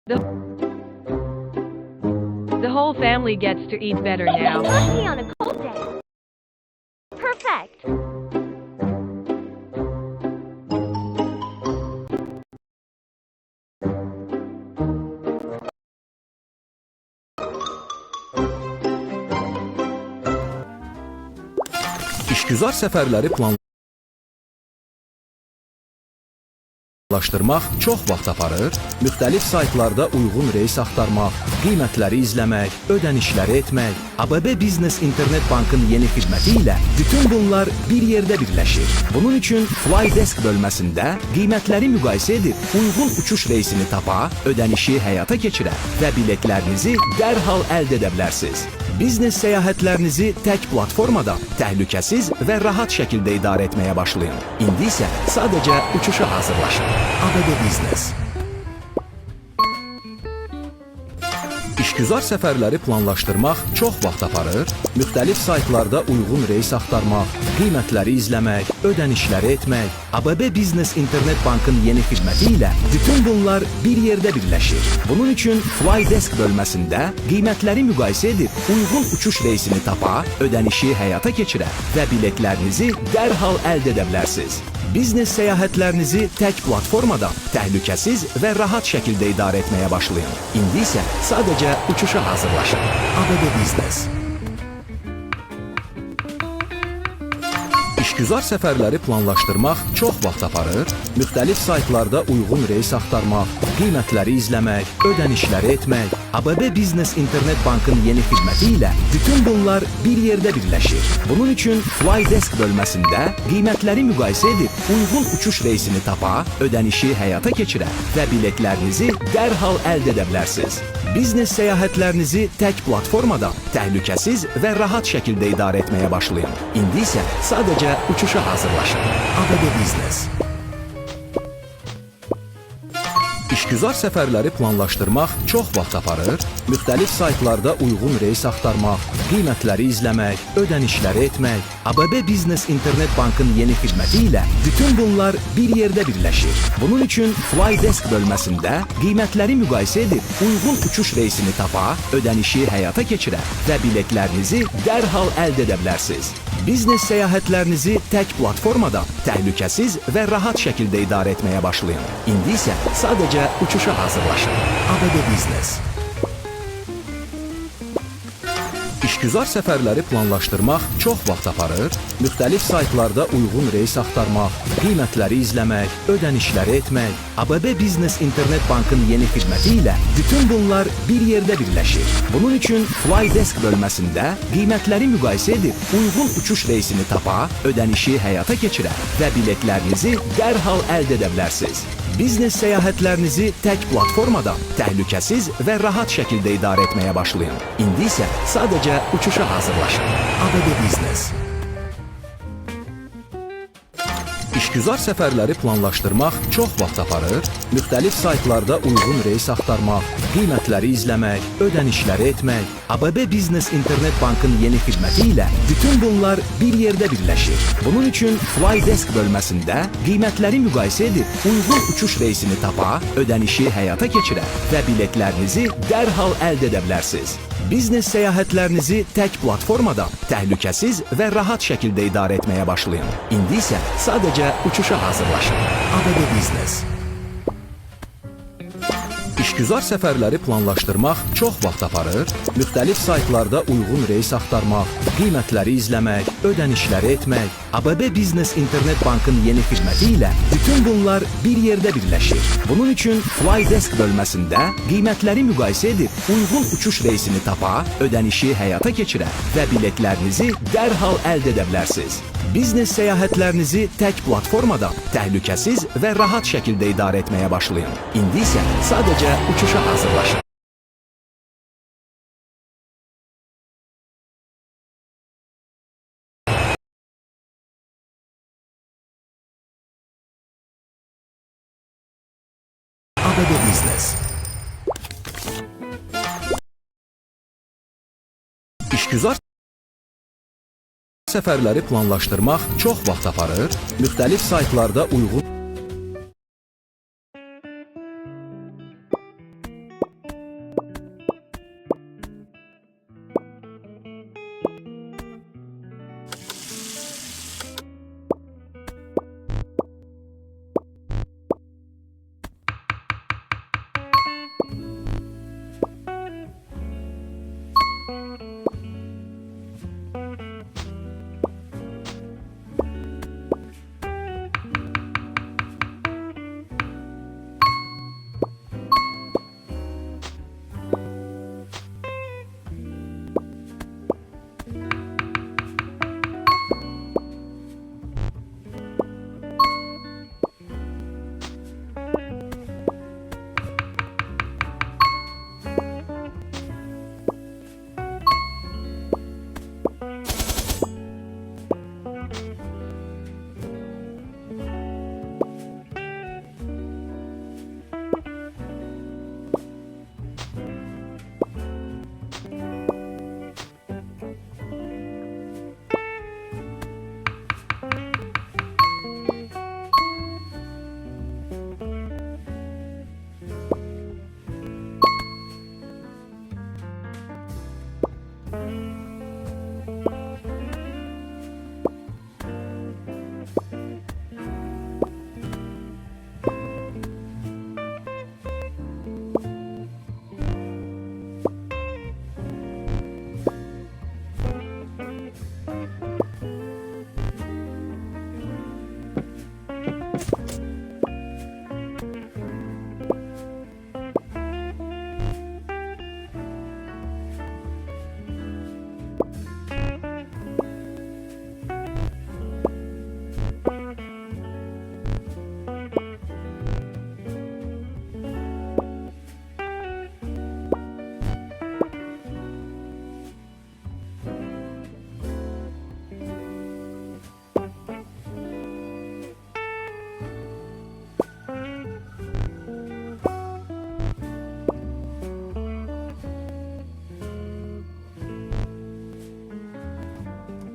The whole family gets to eat better now. Lucky on a cold day. Perfect. İşgüzar səfərləri planlaşdırmaq çox vaxt aparır, müxtəlif saytlarda uyğun reys axtarmaq, qiymətləri izləmək, ödənişləri etmək, ABB Business İnternet Bankın yeni xidməti ilə bütün bunlar bir yerdə birləşir. Bunun üçün Flydesk bölməsində qiymətləri müqayisə edib, uyğun uçuş reysini tapa, ödənişi həyata keçirə və biletlərinizi dərhal əldə edə bilərsiniz. Biznes səyahətlərinizi tək platformada təhlükəsiz və rahat şəkildə idarə etməyə başlayın. İndi isə sadəcə uçuşa hazırlaşın. ABB Business. İşgüzar səfərləri planlaşdırmaq çox vaxt aparır, müxtəlif saytlarda uyğun reys axtarmaq, qiymətləri izləmək, ödənişləri etmək, ABB Business İnternet Bankın yeni xidməti ilə bütün bunlar bir yerdə birləşir. Bunun üçün Flydesk bölməsində qiymətləri müqayisə edib, uyğun uçuş reysini tapa, ödənişi həyata keçirə və biletlərinizi dərhal əldə edə bilərsiniz. Biznes səyahətlərinizi tək platformada təhlükəsiz və rahat şəkildə idarə etməyə başlayın. İndi isə sadəcə uçuşa hazırlaşın. ABB Business. İşgüzar səfərləri planlaşdırmaq çox vaxt aparır, müxtəlif saytlarda uyğun reys axtarmaq, qiymətləri izləmək, ödənişləri etmək, ABB Business İnternet Bankın yeni xidməti ilə bütün bunlar bir yerdə birləşir. Bunun üçün Flydesk bölməsində qiymətləri müqayisə edib, uyğun uçuş reysini tapa, ödənişi həyata keçirə və biletlərinizi dərhal əldə edə bilərsiniz. Biznes səyahətlərinizi tək platformada təhlükəsiz və rahat şəkildə idarə etməyə başlayın. İndi isə sadəcə uçuşa hazırlaşın. ABB Business. İşgüzar səfərləri planlaşdırmaq çox vaxt aparır, müxtəlif saytlarda uyğun reys axtarmaq, qiymətləri izləmək, ödənişləri etmək, ABB Business İnternet Bankın yeni xidməti ilə bütün bunlar bir yerdə birləşir. Bunun üçün Flydesk bölməsində qiymətləri müqayisə edib, uyğun uçuş reysini tapa, ödənişi həyata keçirə və biletlərinizi dərhal əldə edə bilərsiniz. Biznes səyahətlərinizi tək platformada təhlükəsiz və rahat şəkildə idarə etməyə başlayın. İndi isə sadəcə uçuşa hazırlaşın. ABB Business. İşgüzar səfərləri planlaşdırmaq çox vaxt aparır, müxtəlif saytlarda uyğun reys axtarmaq, qiymətləri izləmək, ödənişləri etmək, ABB Business İnternet Bankın yeni xidməti ilə bütün bunlar bir yerdə birləşir. Bunun üçün Flydesk bölməsində qiymətləri müqayisə edib, uyğun uçuş reysini tapa, ödənişi həyata keçirə və biletlərinizi dərhal əldə edə bilərsiniz. Biznes səyahətlərinizi tək platformada təhlükəsiz və rahat şəkildə idarə etməyə başlayın. İndi isə sadəcə uçuşa hazırlaşın. ABB Business. İşgüzar səfərləri planlaşdırmaq çox vaxt aparır, müxtəlif saytlarda uyğun reys axtarmaq, qiymətləri izləmək, ödənişləri etmək, ABB Biznes İnternet Bankın yeni xidməti ilə bütün bunlar bir yerdə birləşir. Bunun üçün Flydesk bölməsində qiymətləri müqayisə edib uyğun uçuş reysini tapa, ödənişi həyata keçirə və biletlərinizi dərhal əldə edə bilərsiniz. Biznes səyahətlərinizi tək platformada təhlükəsiz və rahat şəkildə idarə etməyə başlayın. İndi isə sadəcə uçuşa hazırlaşın. ABB Biznes. İşgüzar səfərləri planlaşdırmaq çox vaxt aparır, müxtəlif saytlarda uyğun reys axtarmaq, qiymətləri izləmək, ödənişləri etmək, ABB Biznes İnternet Bankın yeni xidməti ilə bütün bunlar bir yerdə birləşir. Bunun üçün Flydesk bölməsində qiymətləri müqayisə edib uyğun uçuş reysini tapa, ödənişi həyata keçirə və biletlərinizi dərhal əldə edə bilərsiniz. Biznes səyahətlərinizi tək platformada təhlükəsiz və rahat şəkildə idarə etməyə başlayın. İndi isə sadəcə uçuşa hazırlaşın. ABB Biznes. İşgüzar səfərləri planlaşdırmaq çox vaxt aparır, müxtəlif saytlarda uyğun